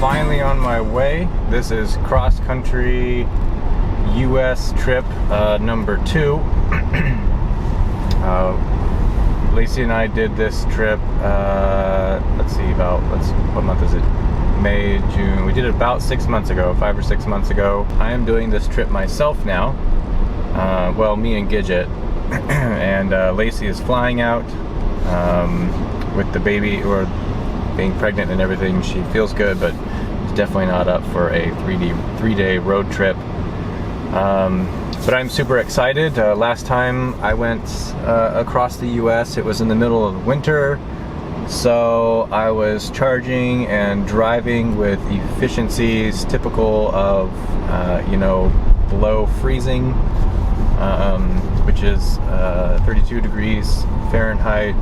finally on my way. This is cross-country U.S. trip number 2. Lacey and I did this trip, what month is it? May, June. We did it about 6 months ago, 5 or 6 months ago. I am doing this trip myself now. Well, me and Gidget. And Lacey is flying out with the baby, or being pregnant and everything. She feels good, but is definitely not up for a 3-day road trip. But I'm super excited. Last time I went across the US, it was in the middle of winter, so I was charging and driving with efficiencies typical of below freezing, which is 32 degrees Fahrenheit,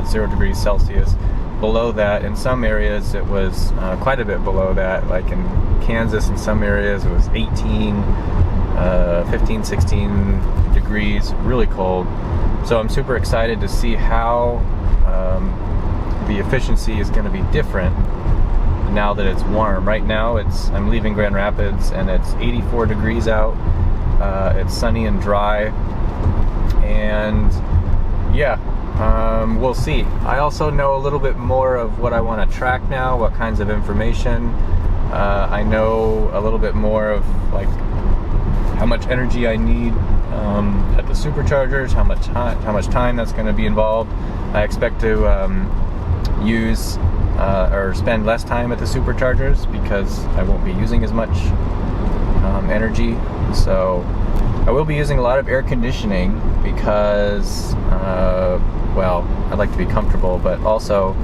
0 degrees Celsius. Below that, in some areas it was quite a bit below that, like in Kansas in some areas it was 18, 15, 16 degrees, really cold. So I'm super excited to see how the efficiency is going to be different now that it's warm. Right now I'm leaving Grand Rapids and it's 84 degrees out. It's sunny and dry, and yeah, we'll see. I also know a little bit more of what I want to track now, what kinds of information. I know a little bit more of like how much energy I need at the superchargers, how much time that's going to be involved. I expect to use or spend less time at the superchargers because I won't be using as much energy. So I will be using a lot of air conditioning because well, I'd like to be comfortable, but also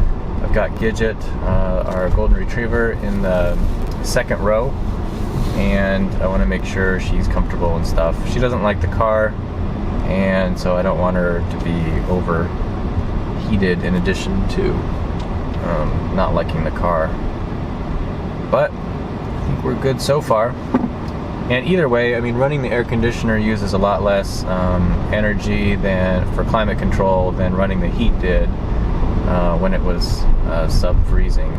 I've got Gidget, our golden retriever, in the second row, and I want to make sure she's comfortable and stuff. She doesn't like the car, and so I don't want her to be overheated in addition to not liking the car. But I think we're good so far. And either way, I mean, running the air conditioner uses a lot less energy for climate control than running the heat did when it was sub-freezing.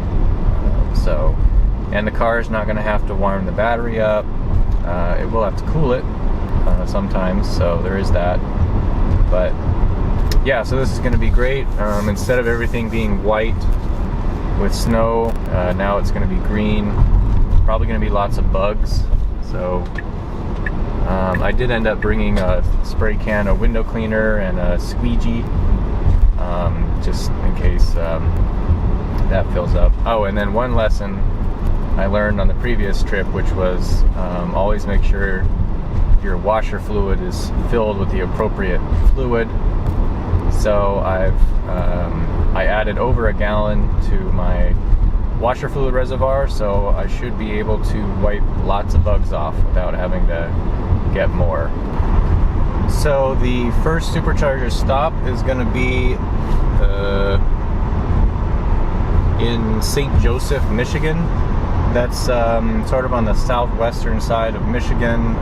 And the car is not going to have to warm the battery up. It will have to cool it sometimes, so there is that. But yeah, so this is going to be great. Instead of everything being white with snow, now it's going to be green. Probably going to be lots of bugs. So I did end up bringing a spray can, a window cleaner, and a squeegee, just in case that fills up. Oh, and then one lesson I learned on the previous trip, which was always make sure your washer fluid is filled with the appropriate fluid. So I added over a gallon to my washer fluid reservoir, so I should be able to wipe lots of bugs off without having to get more. So the first supercharger stop is going to be in St. Joseph, Michigan. That's sort of on the southwestern side of Michigan,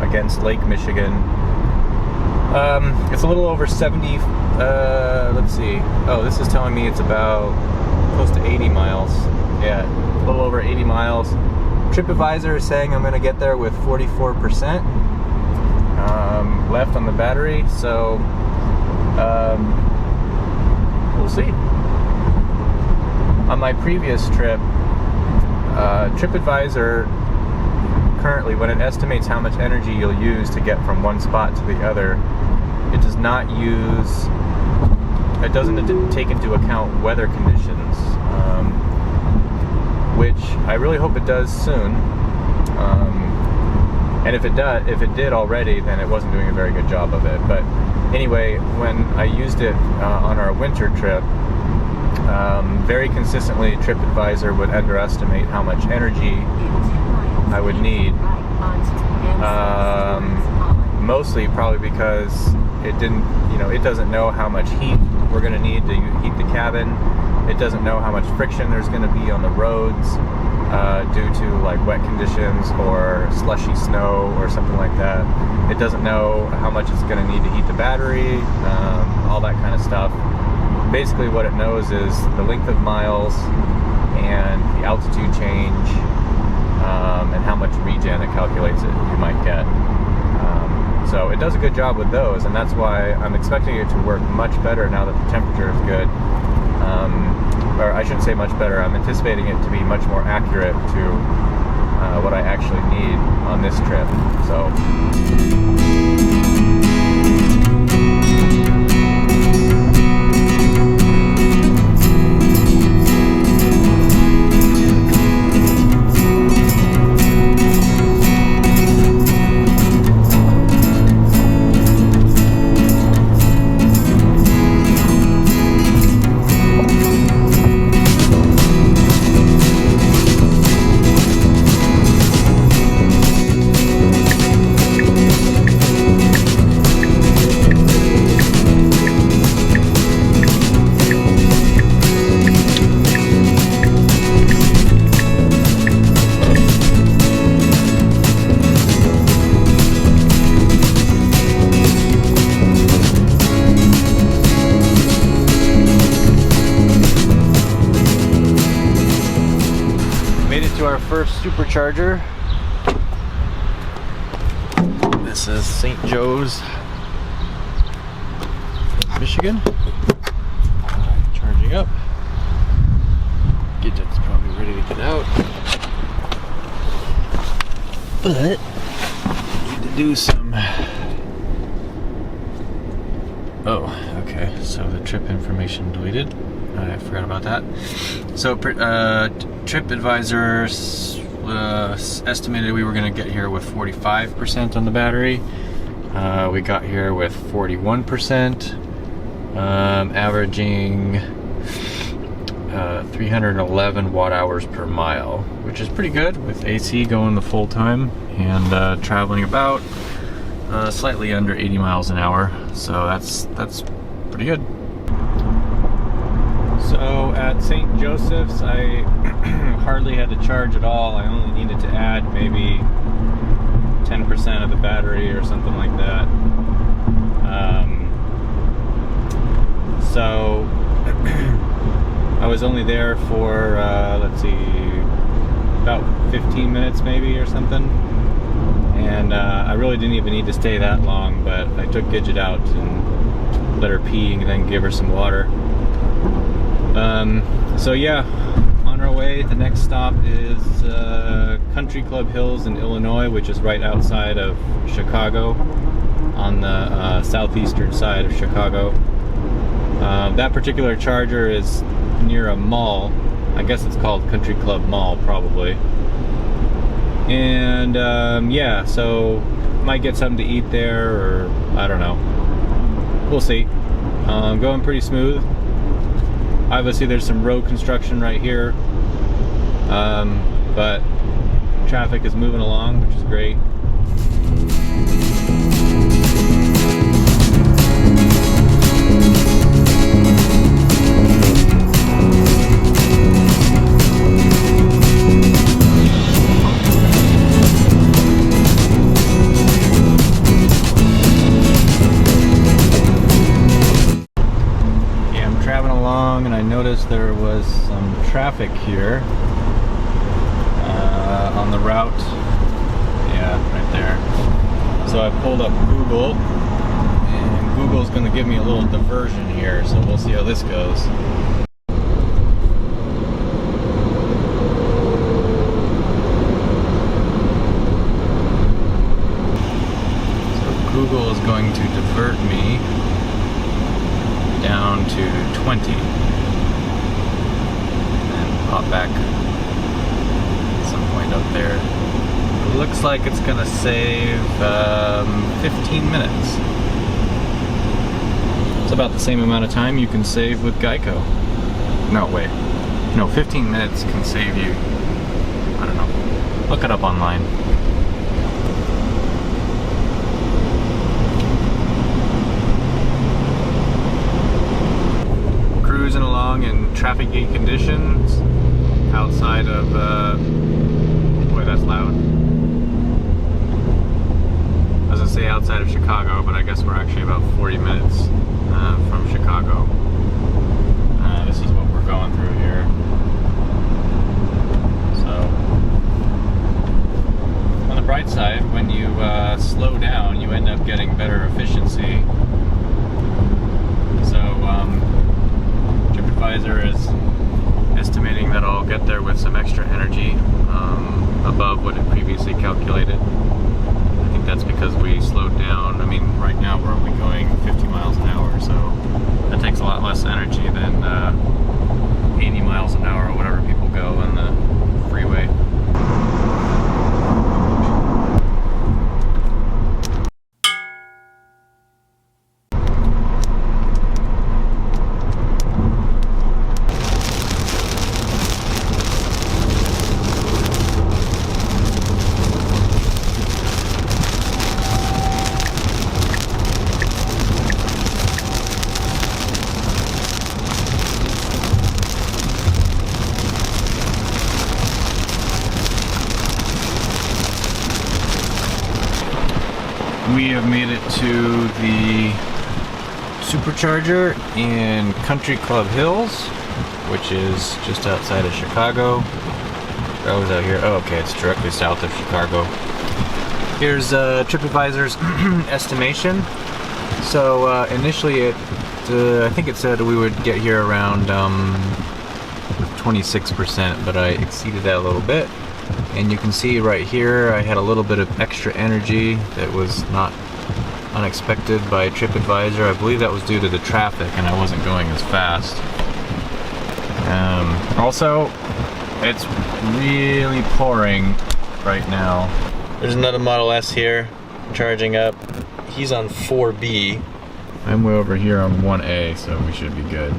against Lake Michigan. It's a little over 70, let's see. Oh, this is telling me it's about close to 80 miles. Yeah, a little over 80 miles. TripAdvisor is saying I'm going to get there with 44% left on the battery, so we'll see. On my previous trip, TripAdvisor currently, when it estimates how much energy you'll use to get from one spot to the other, it doesn't take into account weather conditions, which I really hope it does soon. And if it did already, then it wasn't doing a very good job of it. But anyway, when I used it on our winter trip, very consistently TripAdvisor would underestimate how much energy I would need. Mostly probably because it doesn't know how much heat we're going to need to heat the cabin. It doesn't know how much friction there's going to be on the roads due to like wet conditions or slushy snow or something like that. It doesn't know how much it's going to need to heat the battery, all that kind of stuff. basically what it knows is the length of miles and the altitude change, and how much regen it calculates you might get. So it does a good job with those, and that's why I'm expecting it to work much better now that the temperature is good. Or I shouldn't say much better, I'm anticipating it to be much more accurate to what I actually need on this trip. So. To our first supercharger. This is St. Joe's, Michigan. Charging up. Gidget's probably ready to get out, but need to do some. Oh, okay. So the trip information deleted. I forgot about that. So TripAdvisor estimated we were going to get here with 45% on the battery. We got here with 41%, averaging 311 watt hours per mile, which is pretty good with AC going the full time and traveling about slightly under 80 miles an hour. So that's pretty good. So at St. Joseph's, I hardly had to charge at all. I only needed to add maybe 10% of the battery or something like that. So I was only there for, let's see, about 15 minutes maybe or something. And I really didn't even need to stay that long, but I took Gidget out and let her pee and then give her some water. So yeah, on our way. The next stop is Country Club Hills in Illinois, which is right outside of Chicago, on the southeastern side of Chicago. That particular charger is near a mall. I guess it's called Country Club Mall, probably. And yeah, so might get something to eat there, or I don't know. We'll see. Going pretty smooth. Obviously there's some road construction right here, but traffic is moving along, which is great. And I noticed there was some traffic here on the route. Yeah, right there. So I pulled up Google, and Google's going to give me a little diversion here, so we'll see how this goes. So Google is going to divert me down to 20 and pop back at some point up there. It looks like it's gonna save 15 minutes. It's about the same amount of time you can save with Geico. No, wait. No, 15 minutes can save you, I don't know. Look it up online. Cruising along in traffic gate conditions outside of, boy, that's loud. I was gonna say outside of Chicago, but I guess we're actually about 40 minutes from Chicago. this is what we're going through here. So, on the bright side, when you slow down, you end up getting better efficiency. So, TripAdvisor is estimating that I'll get there with some extra energy above what it previously calculated. I think that's because we slowed down. I mean, right now we're only going 50 miles an hour, so that takes a lot less energy than 80 miles an hour or whatever people go on the freeway. We have made it to the supercharger in Country Club Hills, which is just outside of Chicago. I was out here. Oh, okay, it's directly south of Chicago. Here's TripAdvisor's estimation. So initially, I think it said we would get here around 26%, but I exceeded that a little bit. And you can see right here, I had a little bit of extra energy that was not unexpected by TripAdvisor. I believe that was due to the traffic and I wasn't going as fast. Also, it's really pouring right now. There's another Model S here, charging up. He's on 4B. I'm way over here on 1A, so we should be good.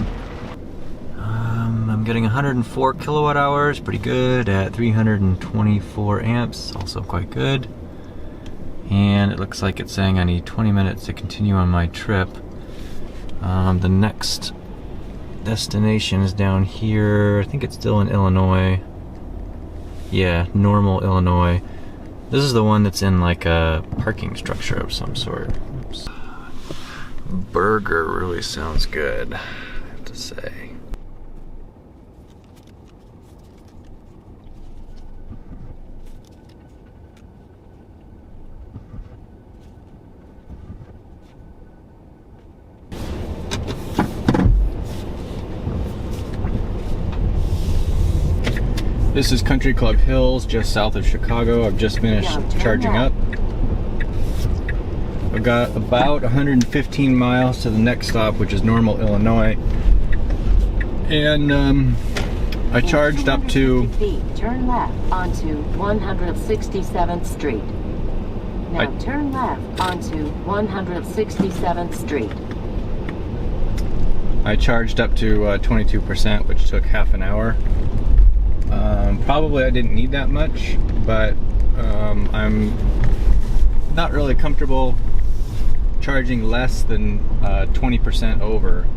I'm getting 104 kilowatt hours, pretty good, at 324 amps, also quite good. And it looks like it's saying I need 20 minutes to continue on my trip. The next destination is down here. I think it's still in Illinois. Yeah, Normal, Illinois. This is the one that's in like a parking structure of some sort. Oops. Burger really sounds good, I have to say. This is Country Club Hills, just south of Chicago. I've just finished charging up. I've got about 115 miles to the next stop, which is Normal, Illinois. And I charged up to... Turn left onto 167th Street. Now turn left onto 167th Street. I charged up to 22%, which took half an hour. Probably I didn't need that much, but I'm not really comfortable charging less than 20% over.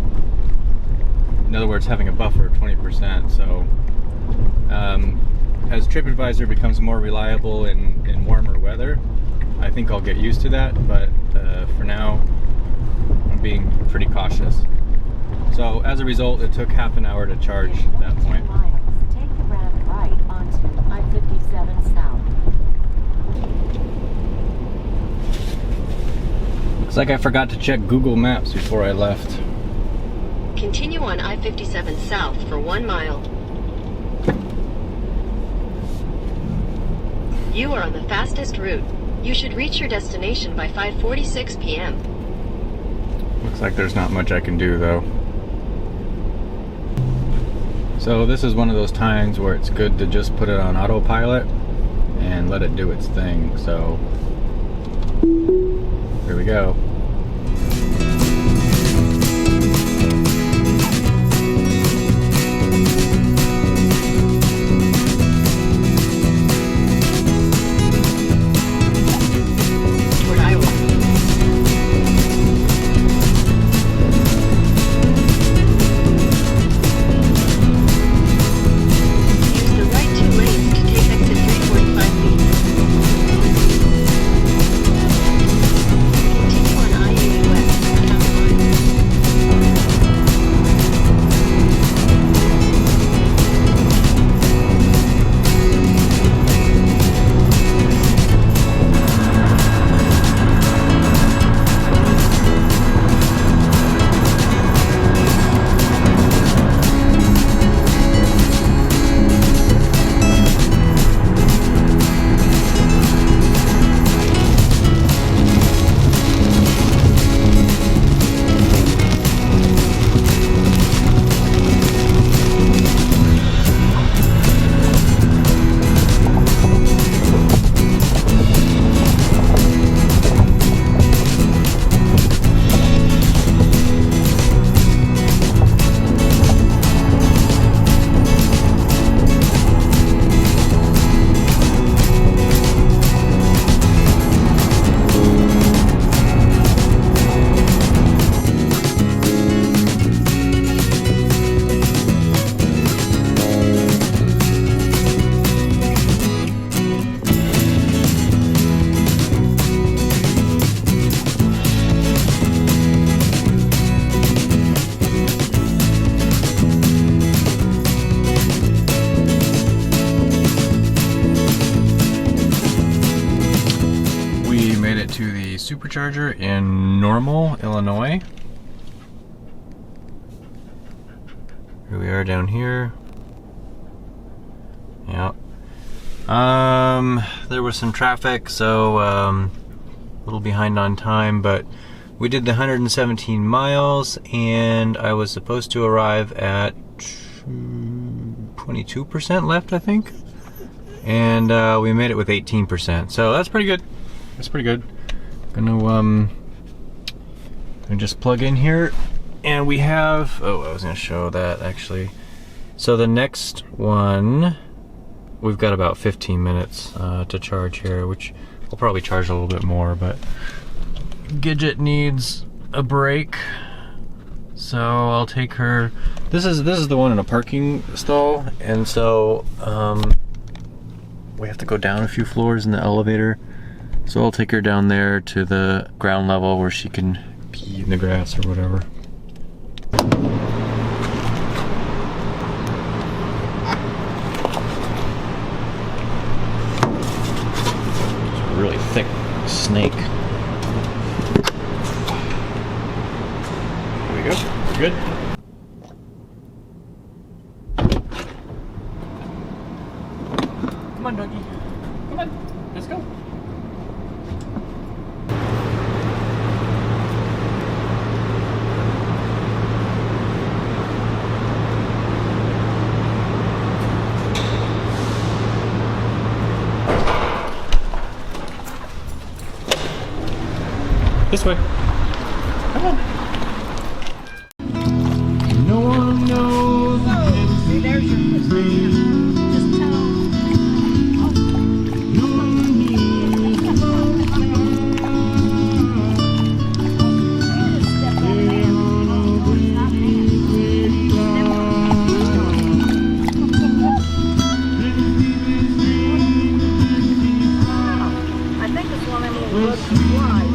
In other words, having a buffer of 20%. So as TripAdvisor becomes more reliable in warmer weather, I think I'll get used to that, but for now, I'm being pretty cautious. So as a result, it took half an hour to charge that point. Take the round right onto I-57 South. Looks like I forgot to check Google Maps before I left. Continue on I-57 South for 1 mile. You are on the fastest route. You should reach your destination by 5:46 p.m. Looks like there's not much I can do though. So this is one of those times where it's good to just put it on autopilot and let it do its thing. So here we go. Continue on supercharger in Normal, Illinois. Here we are down here. Yeah. There was some traffic, so a little behind on time, but we did the 117 miles, and I was supposed to arrive at 22% left, I think. And we made it with 18%, so that's pretty good. That's pretty good. Gonna just plug in here, and we have. Oh, I was gonna show that actually. So the next one, we've got about 15 minutes to charge here, which we'll probably charge a little bit more, but Gidget needs a break, so I'll take her. This is the one in a parking stall, and so we have to go down a few floors in the elevator. So I'll take her down there to the ground level where she can pee in the grass or whatever. It's a really thick snake. There we go. Good. Come on, doggy. Come on. Let's go. This way. Come on. No one knows. See, there's your footprint. Just tell them. No one I think it's one of them little books and slides.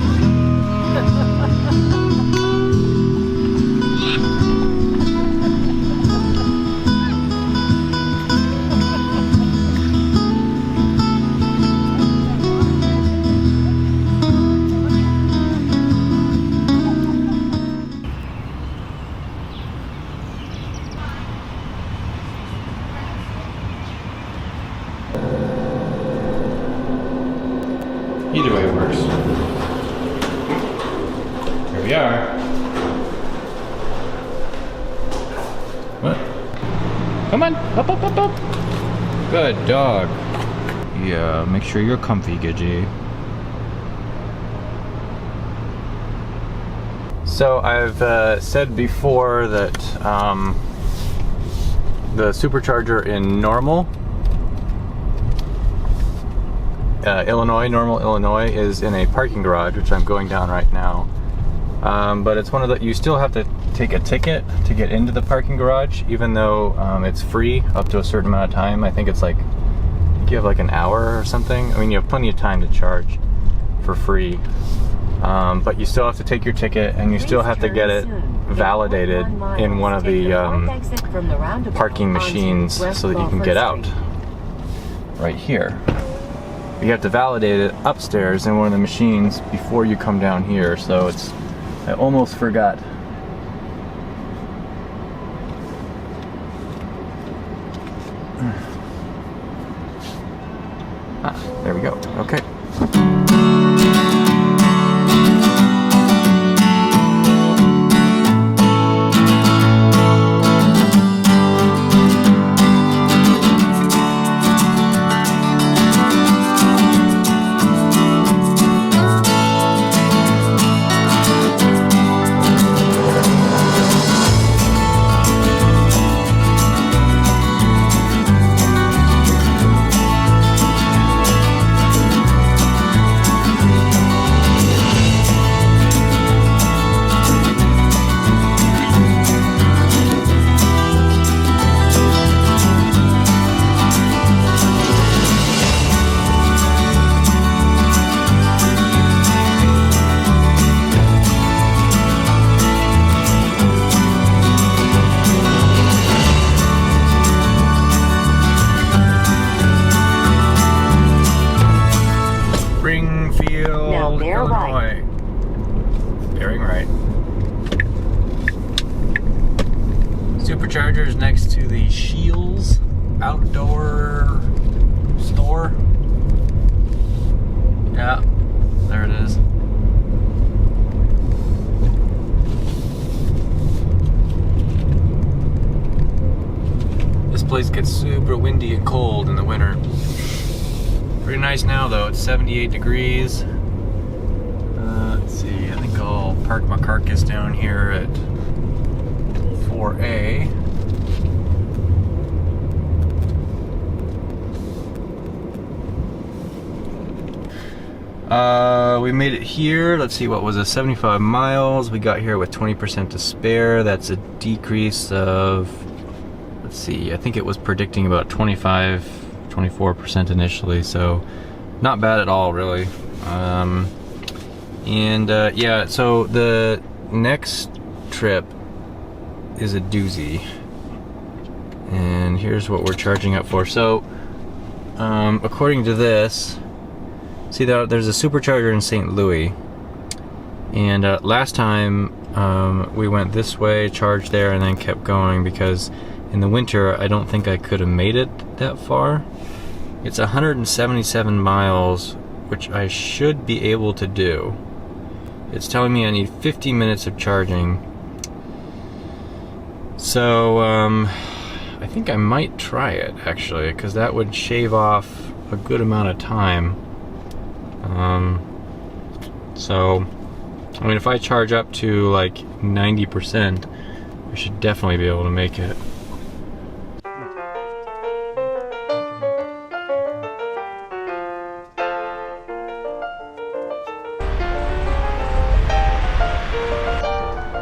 Either way works. Here we are. What? Come on, up, up, up, up. Good dog. Yeah, make sure you're comfy, Gidget. So I've said before that the supercharger in Normal, Normal, Illinois, is in a parking garage, which I'm going down right now. But it's one of the, you still have to take a ticket to get into the parking garage, even though it's free up to a certain amount of time. I think it's like, you have like an hour or something. I mean, you have plenty of time to charge for free. But you still have to take your ticket, and you still have to get it validated in one of the parking machines so that you can get out. Right here. You have to validate it upstairs in one of the machines before you come down here, so it's, I almost forgot. Ah, there we go. Okay. charger's next to the Shields outdoor store. Yeah, there it is. This place gets super windy and cold in the winter. Pretty nice now though, it's 78 degrees. Let's see, I think I'll park my carcass down here at 4A. We made it here. Let's see, what was it? 75 miles. We got here with 20% to spare. That's a decrease of, let's see, I think it was predicting about 24% initially, so not bad at all, really. Yeah, so the next trip is a doozy. And here's what we're charging up for. So, according to this, see, there's a supercharger in St. Louis, and last time we went this way, charged there, and then kept going because in the winter I don't think I could have made it that far. It's 177 miles, which I should be able to do. It's telling me I need 50 minutes of charging. So I think I might try it actually, because that would shave off a good amount of time. So, I mean, if I charge up to like 90%, I should definitely be able to make it.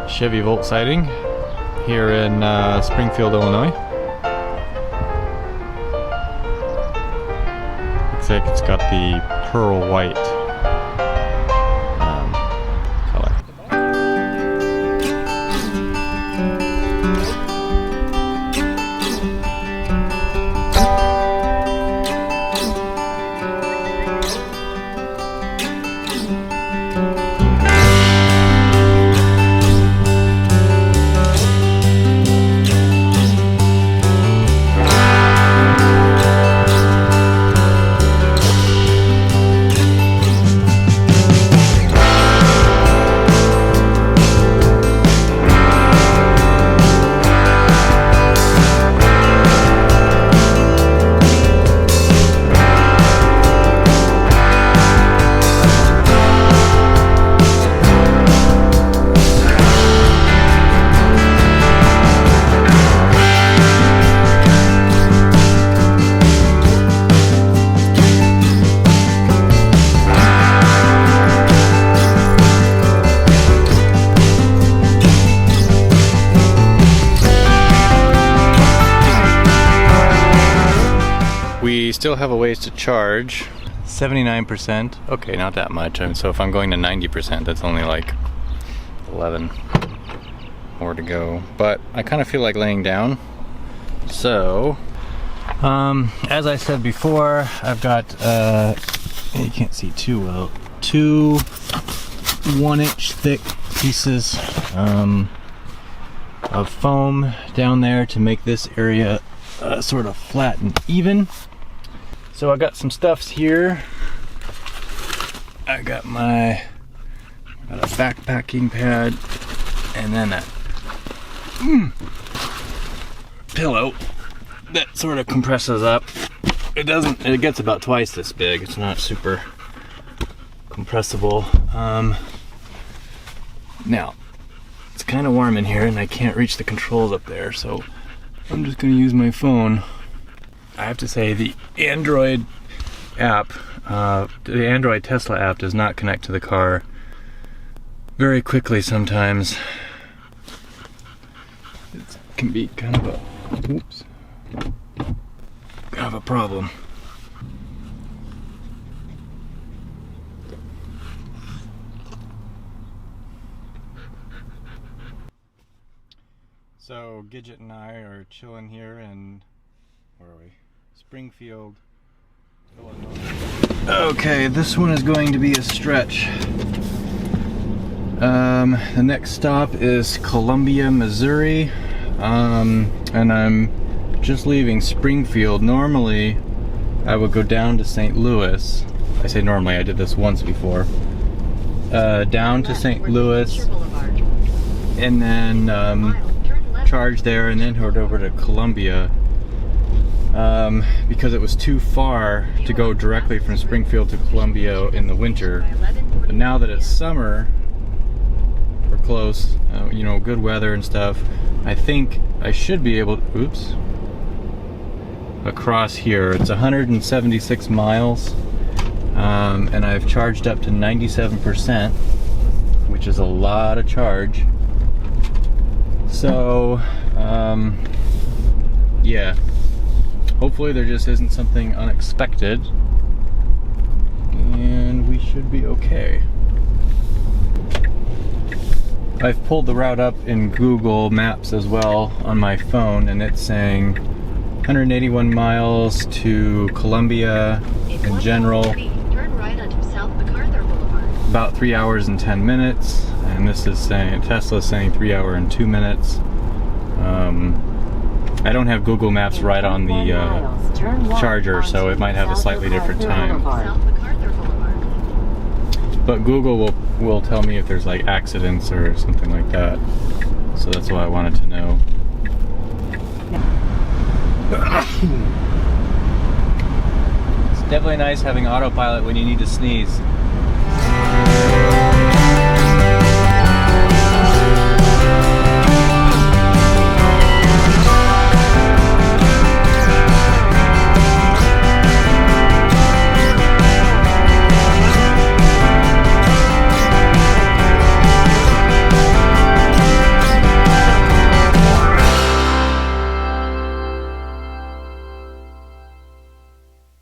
Chevy Volt sighting here in Springfield, Illinois. Looks like it's got the pearl white color. We still have a ways to charge. 79%. Okay, not that much. So if I'm going to 90%, that's only like 11 more to go. But I kind of feel like laying down. So, as I said before, I've got, you can't see too well, 2 1-inch thick pieces of foam down there to make this area sort of flat and even. So I got some stuffs here. I got a backpacking pad, and then a pillow that sort of compresses up. It gets about twice this big. It's not super compressible. Now, it's kind of warm in here and I can't reach the controls up there, so I'm just gonna use my phone. I have to say, the Android app, the Android Tesla app does not connect to the car very quickly sometimes. It can be kind of a problem. So Gidget and I are chilling here in, where are we? Springfield, Illinois. Okay, this one is going to be a stretch. The next stop is Columbia, Missouri. And I'm just leaving Springfield. Normally, I would go down to St. Louis. I say normally, I did this once before. Down to St. Louis, and then charge there, and then head over to Columbia. Because it was too far to go directly from Springfield to Columbia in the winter. But now that it's summer, we're close, you know, good weather and stuff, I think I should be able to, oops, across here. It's 176 miles, and I've charged up to 97%, which is a lot of charge. So, yeah. Hopefully there just isn't something unexpected, and we should be okay. I've pulled the route up in Google Maps as well on my phone, and it's saying 181 miles to Columbia in general. Turn right onto South MacArthur Boulevard. About 3 hours and 10 minutes, and this is saying, Tesla's saying 3 hour and 2 minutes. I don't have Google Maps right on the charger, so it might have a slightly different time. South MacArthur Boulevard. But Google will tell me if there's like accidents or something like that. So that's why I wanted to know. It's definitely nice having autopilot when you need to sneeze.